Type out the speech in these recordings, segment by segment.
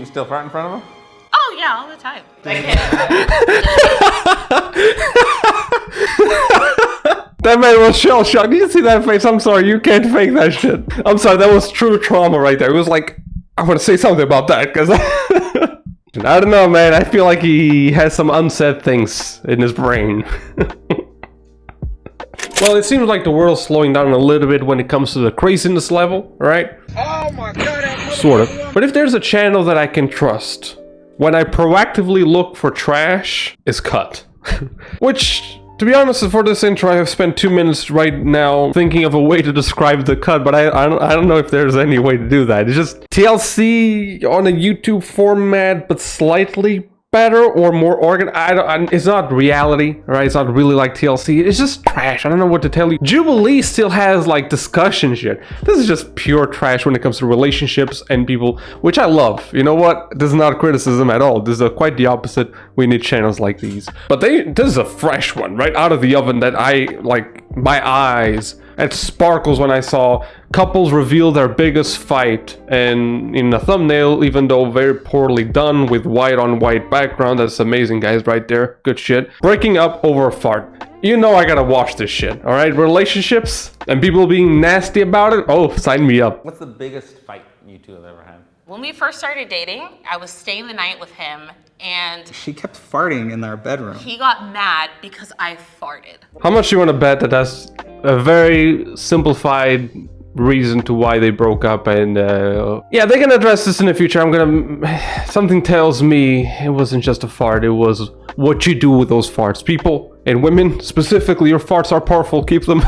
you still fart in front of him? Oh yeah, all the time. That man was shell shocked. Did you see that face? I'm sorry, you can't fake that shit. I'm sorry, that was true trauma right there. It was like, I want to say something about that, because I don't know, man. I feel like he has some unsaid things in his brain. Well, it seems like the world's slowing down a little bit when it comes to the craziness level, right? Oh my god, sort of. But if there's a channel that I can trust, when I proactively look for trash, is cut. Which, to be honest, for this intro, I have spent 2 minutes right now thinking of a way to describe the cut, but I don't know if there's any way to do that. It's just TLC on a YouTube format, but slightly better or more organized. It's not reality, right? It's not really like TLC. It's just trash. I don't know what to tell you. Jubilee still has like discussion shit. This is just pure trash when it comes to relationships and people, which I love. You know what? This is not criticism at all. This is quite the opposite. We need channels like these. But this is a fresh one, right out of the oven that my eyes, it sparkles when I saw couples reveal their biggest fight, and in the thumbnail, even though very poorly done with white on white background, that's amazing, guys, right there, good shit, breaking up over a fart. You know I gotta watch this shit, all right? Relationships and people being nasty about it, oh, sign me up. What's the biggest fight you two have ever had? When we first started dating, I was staying the night with him, and she kept farting in our bedroom. he got mad because I farted. How much do you want to bet that that's a very simplified reason to why they broke up? And yeah, they can address this in the future. Something tells me it wasn't just a fart, it was what you do with those farts. People and women specifically, your farts are powerful. Keep them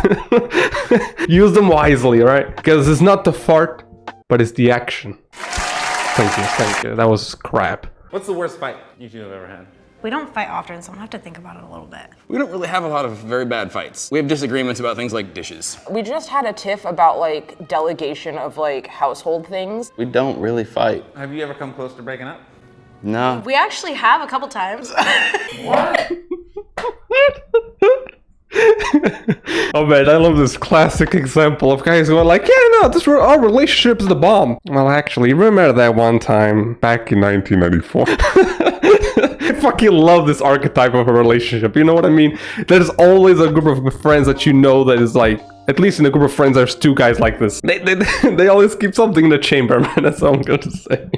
use them wisely, all right? Because it's not the fart, but it's the action. Thank you, that was crap. What's the worst fight you two have ever had? We don't fight often, so I'm gonna have to think about it a little bit. We don't really have a lot of very bad fights. We have disagreements about things like dishes. We just had a tiff about like delegation of like household things. We don't really fight. Have you ever come close to breaking up? No. We actually have a couple times. What? Oh man, I love this classic example of guys going like, yeah, no, our relationship is the bomb. Well, actually, remember that one time back in 1994? I fucking love this archetype of a relationship, you know what I mean? There's always a group of friends that you know that is like, at least in a group of friends, there's two guys like this. They always keep something in the chamber, man, that's all I'm going to say.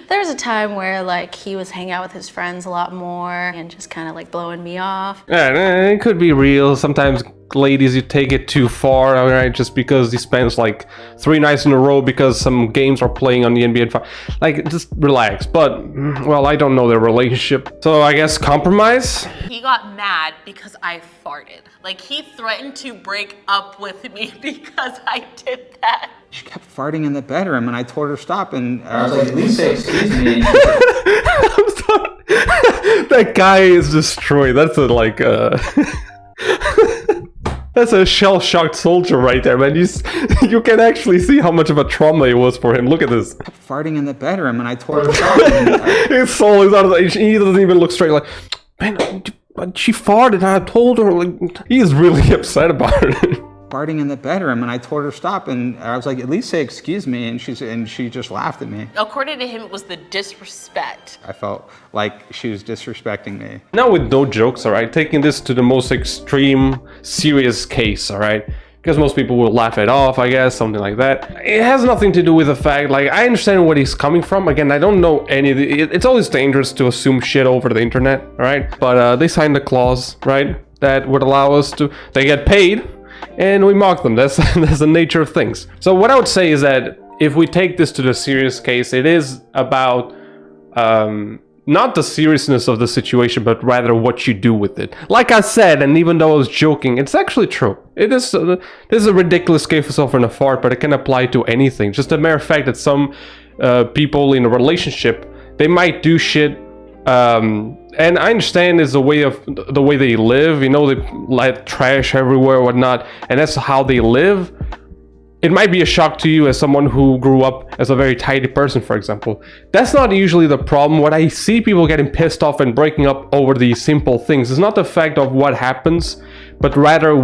There was a time where like he was hanging out with his friends a lot more and just kind of like blowing me off. Yeah, it could be real. Sometimes ladies, you take it too far, alright? Just because he spends like 3 nights in a row because some games are playing on the NBA. Like, just relax. But, well, I don't know their relationship. So I guess compromise? He got mad because I farted. Like, he threatened to break up with me because I did that. She kept farting in the bedroom, and I told her stop, and I was like, at least say excuse me. I'm sorry. That guy is destroyed. That's that's a shell-shocked soldier right there, man. You can actually see how much of a trauma it was for him. Look at this. Kept farting in the bedroom, and I told her stop. His soul is out of the... He doesn't even look straight. Like, man, she farted, and I told her. Like, he's really upset about it. Farting in the bedroom, and I told her stop, and I was like, at least say excuse me, and she just laughed at me. According to him, it was the disrespect. I felt like she was disrespecting me. Now with no jokes, alright? Taking this to the most extreme, serious case, alright? Because most people will laugh it off, I guess, something like that. It has nothing to do with the fact, like, I understand where he's coming from. Again, I don't know any of the... It's always dangerous to assume shit over the internet, alright? But they signed a clause, right? That would allow us to... They get paid, and we mock them. That's the nature of things. So what I would say is that if we take this to the serious case, it is about not the seriousness of the situation, but rather what you do with it. Like I said, and even though I was joking, it's actually true. It is this is a ridiculous case of suffering a fart, but it can apply to anything. Just a mere fact that some people in a relationship, they might do shit. And I understand it's the way they live, you know, they let trash everywhere or whatnot, and that's how they live. It might be a shock to you as someone who grew up as a very tidy person, for example. That's not usually the problem. What I see people getting pissed off and breaking up over these simple things is not the fact of what happens, but rather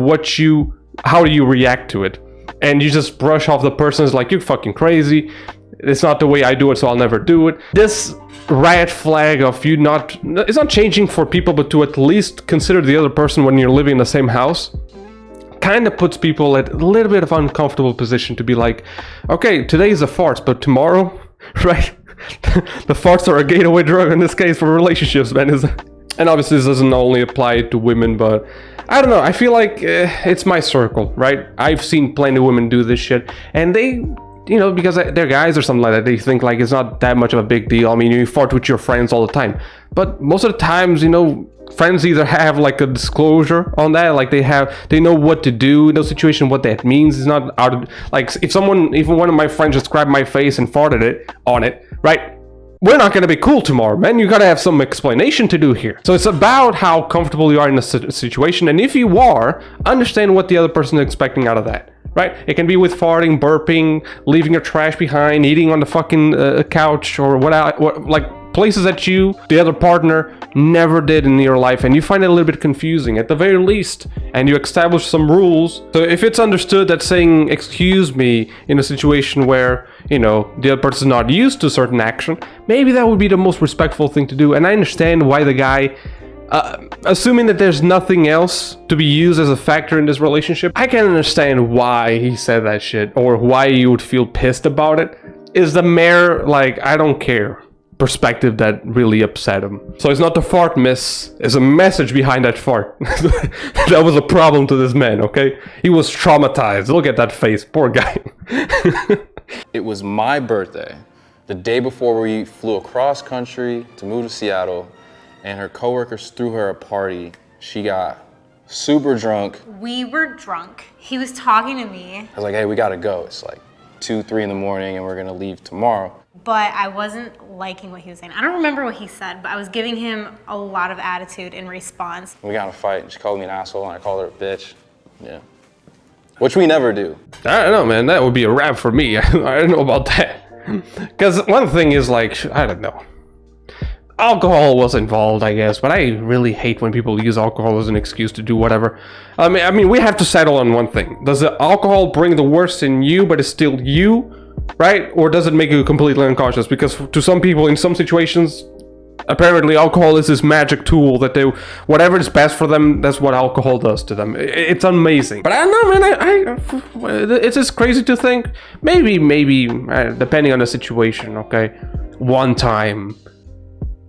how do you react to it. And you just brush off the person as like, you're fucking crazy. it's not the way I do it, so I'll never do it. This red flag of you not, it's not changing for people, but to at least consider the other person when you're living in the same house, kind of puts people at a little bit of uncomfortable position to be like, okay, today is a farce, but tomorrow, right? The farts are a gateway drug in this case for relationships, man. And obviously this doesn't only apply to women, but I don't know. I feel like it's my circle, right? I've seen plenty of women do this shit, and they, you know, because they're guys or something like that, they think like it's not that much of a big deal. I mean, you fart with your friends all the time, but most of the times, you know, friends either have like a disclosure on that, like they know what to do in those situations, what that means. It's not out of, like, if one of my friends just grabbed my face and farted on it, right? We're not gonna be cool tomorrow, man. You gotta have some explanation to do here. So it's about how comfortable you are in a situation, and if you are, understand what the other person is expecting out of that. Right? It can be with farting, burping, leaving your trash behind, eating on the fucking couch, or what like places that you, the other partner, never did in your life, and you find it a little bit confusing at the very least, and you establish some rules. So if it's understood that saying excuse me in a situation where, you know, the other person is not used to a certain action, maybe that would be the most respectful thing to do. And I understand why the guy, assuming that there's nothing else to be used as a factor in this relationship, I can understand why he said that shit, or why you would feel pissed about it. Is the mere, like, I don't care perspective that really upset him. So it's not the fart miss, it's a message behind that fart. That was a problem to this man, okay? He was traumatized. Look at that face, poor guy. It was my birthday, the day before we flew across country to move to Seattle, and her coworkers threw her a party. She got super drunk. We were drunk. He was talking to me, I was like, hey, we gotta go. It's like 2, 3 in the morning and we're gonna leave tomorrow. but I wasn't liking what he was saying. I don't remember what he said, but I was giving him a lot of attitude in response. We got in a fight. She called me an asshole and I called her a bitch. Yeah. Which we never do. I don't know, man. That would be a wrap for me. I don't know about that. Because one thing is like, I don't know. Alcohol was involved, I guess, but I really hate when people use alcohol as an excuse to do whatever. I mean, we have to settle on one thing. Does the alcohol bring the worst in you, but it's still you, right? Or does it make you completely unconscious? Because to some people, in some situations, apparently alcohol is this magic tool that they, whatever is best for them, that's what alcohol does to them. It's amazing. But I don't know, man, it's just crazy to think, maybe, depending on the situation, okay? One time,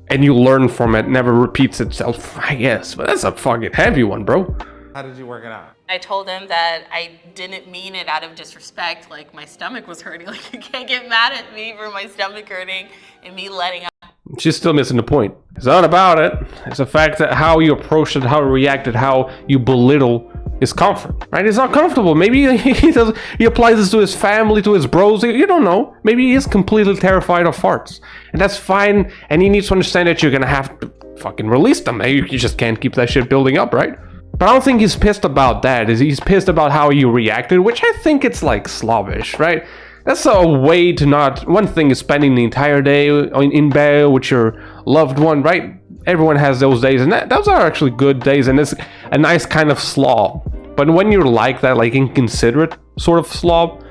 and you learn from it, never repeats itself, I guess. But that's a fucking heavy one, bro. How did you work it out? I told him that I didn't mean it out of disrespect, like my stomach was hurting. Like, you can't get mad at me for my stomach hurting and me letting out. She's still missing the point. It's not about it. It's the fact that how you approach it, how you reacted, how you belittle his comfort, right? It's not comfortable. Maybe he applies this to his family, to his bros. You don't know. Maybe he is completely terrified of farts. And that's fine. And he needs to understand that you're going to have to fucking release them. You just can't keep that shit building up, right? But I don't think he's pissed about that. He's pissed about how you reacted, which I think it's like slobbish, right? That's a way to not... One thing is spending the entire day in bed with your loved one, right? Everyone has those days, and those are actually good days, and it's a nice kind of slob. But when you're like that, like inconsiderate sort of slob,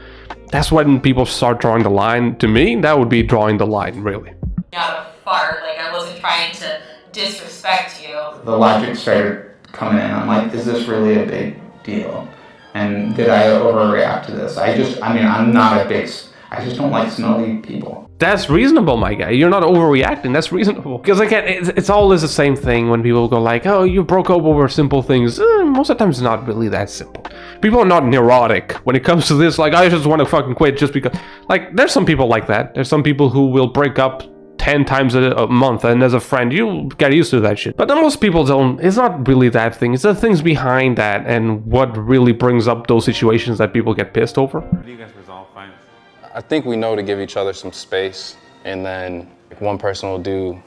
that's when people start drawing the line. To me, that would be drawing the line, really. Out a fart, like I wasn't trying to disrespect you. The logic started coming in. I'm like, is this really a big deal? And did I overreact to this? I'm not a big... I just don't like smelly people. That's reasonable, my guy. You're not overreacting. That's reasonable. Because again, it's always the same thing when people go like, oh, you broke up over simple things. Most of the time, it's not really that simple. People are not neurotic when it comes to this. Like, I just want to fucking quit just because... Like, there's some people like that. There's some people who will break up 10 times a month, and as a friend, you get used to that shit. But most people don't. It's not really that thing. It's the things behind that and what really brings up those situations that people get pissed over. How do you guys resolve fights? I think we know to give each other some space, and then one person will do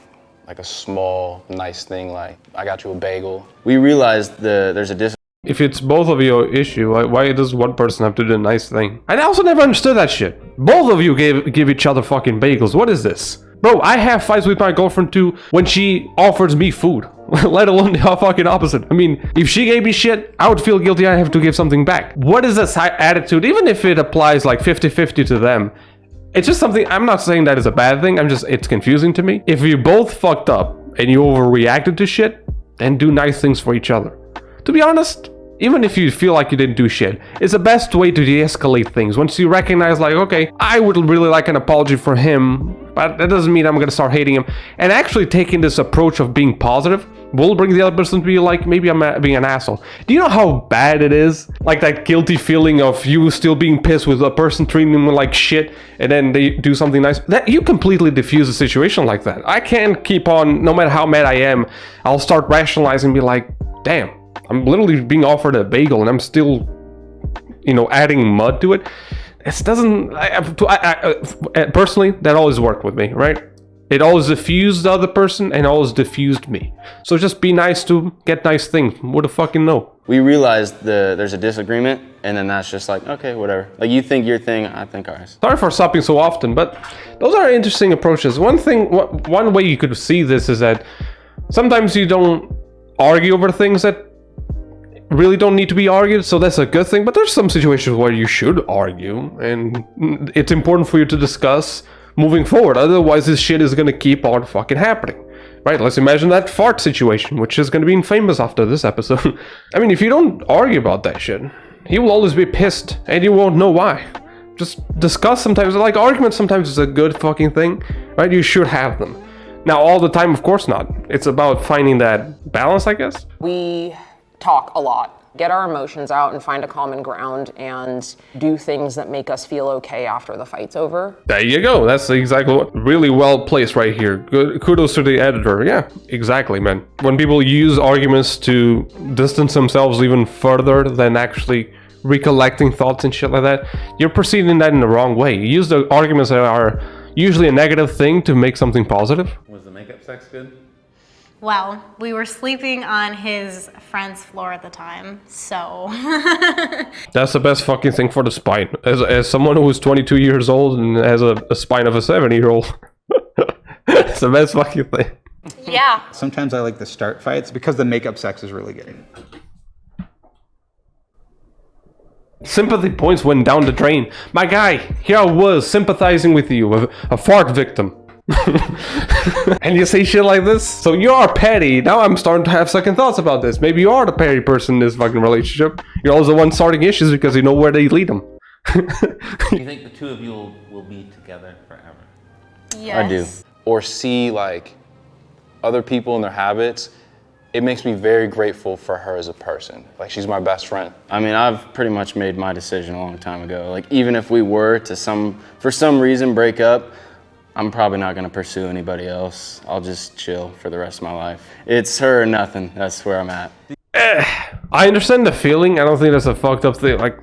like a small, nice thing, like, I got you a bagel. We realized there's a difference. If it's both of your issue, why does one person have to do a nice thing? I also never understood that shit. Both of you give each other fucking bagels. What is this? Bro, I have fights with my girlfriend too when she offers me food, let alone the fucking opposite. I mean, if she gave me shit, I would feel guilty. I have to give something back. What is this attitude? Even if it applies like 50-50 to them, It's just something, I'm not saying that is a bad thing, it's confusing to me. If you both fucked up and you overreacted to shit, then do nice things for each other. To be honest, even if you feel like you didn't do shit, it's the best way to de-escalate things. Once you recognize like, okay, I would really like an apology for him, but that doesn't mean I'm gonna start hating him. And actually taking this approach of being positive will bring the other person to be like, maybe I'm being an asshole. Do you know how bad it is? Like that guilty feeling of you still being pissed with a person treating them like shit, and then they do something nice. That you completely diffuse a situation like that. I can't keep on, no matter how mad I am, I'll start rationalizing and be like, damn, I'm literally being offered a bagel and I'm still, you know, adding mud to it. It doesn't, personally, that always worked with me, right? It always diffused the other person and always diffused me. So just be nice to get nice things. What the fucking know? We realized there's a disagreement, and then that's just like, okay, whatever. Like you think your thing, I think ours. Sorry for stopping so often, but those are interesting approaches. One way you could see this is that sometimes you don't argue over things that really don't need to be argued, so that's a good thing. But there's some situations where you should argue, and it's important for you to discuss moving forward. Otherwise, this shit is gonna keep on fucking happening. Right, let's imagine that fart situation, which is gonna be infamous after this episode. I mean, if you don't argue about that shit, he will always be pissed, and you won't know why. Just discuss sometimes, like arguments sometimes is a good fucking thing, right? You should have them. Now, all the time, of course not. It's about finding that balance, I guess. We talk a lot. Get our emotions out and find a common ground and do things that make us feel okay after the fight's over. There you go. That's exactly what, really well placed right here. Good, kudos to the editor. Yeah, exactly, man. When people use arguments to distance themselves even further than actually recollecting thoughts and shit like that, you're proceeding that in the wrong way. You use the arguments that are usually a negative thing to make something positive. Was the makeup sex good? Well, we were sleeping on his friend's floor at the time, so... That's the best fucking thing for the spine. As someone who is 22 years old and has a spine of a 70-year-old, it's the best fucking thing. Yeah. Sometimes I like to start fights because the makeup sex is really good. Sympathy points went down the drain. My guy, here I was sympathizing with you, a fart victim. And you say shit like this? So you are petty. Now I'm starting to have second thoughts about this. Maybe you are the petty person in this fucking relationship. You're always the one starting issues because you know where they lead them. Do you think the two of you will be together forever? Yes. I do. Or see like other people and their habits. It makes me very grateful for her as a person. Like she's my best friend. I mean, I've pretty much made my decision a long time ago. Like even if we were to for some reason break up, I'm probably not gonna pursue anybody else. I'll just chill for the rest of my life. It's her or nothing, that's where I'm at. I understand the feeling. I don't think that's a fucked up thing. Like,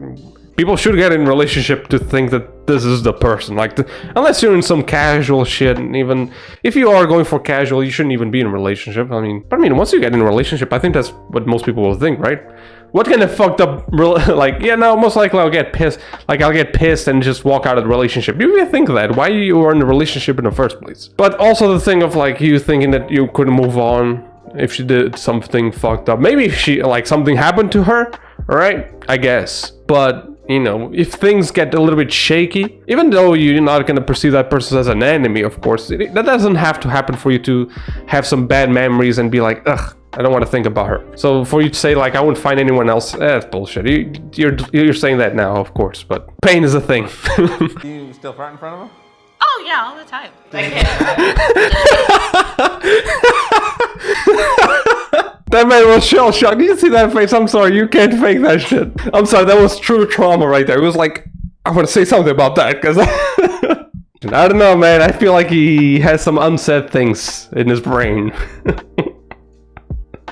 people should get in a relationship to think that this is the person. Like, unless you're in some casual shit, and even if you are going for casual, you shouldn't even be in a relationship. I mean, once you get in a relationship, I think that's what most people will think, right? What kind of fucked up, like, yeah, no, most likely I'll get pissed. Like, I'll get pissed and just walk out of the relationship. You really think that? Why you were in the relationship in the first place? But also the thing of, like, you thinking that you couldn't move on if she did something fucked up. Maybe if she, like, something happened to her, right? I guess. But, you know, if things get a little bit shaky, even though you're not going to perceive that person as an enemy, of course, that doesn't have to happen for you to have some bad memories and be like, ugh, I don't want to think about her. So for you to say, like, I wouldn't find anyone else, that's bullshit. You're saying that now, of course, but pain is a thing. Do you still fart in front of him? Oh yeah, all the time. That man was shell shocked. Did you see that face? I'm sorry, you can't fake that shit. I'm sorry, that was true trauma right there. It was like, I want to say something about that, because I don't know, man. I feel like he has some unsaid things in his brain.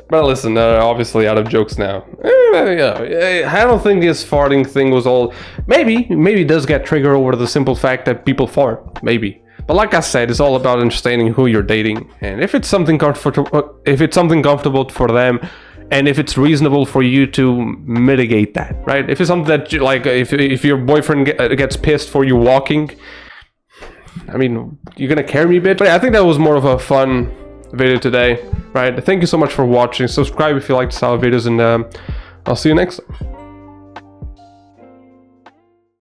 But listen, obviously out of jokes now. Yeah, I don't think this farting thing was all... Maybe it does get triggered over the simple fact that people fart. Maybe. But like I said, it's all about understanding who you're dating. And if it's something comfortable for them, and if it's reasonable for you to mitigate that, right? If it's something that, like, if your boyfriend gets pissed for you walking, I mean, you're gonna carry me a bit. But yeah, I think that was more of a fun video today, right? Thank you so much for watching. Subscribe if you like the style of videos, and I'll see you next time.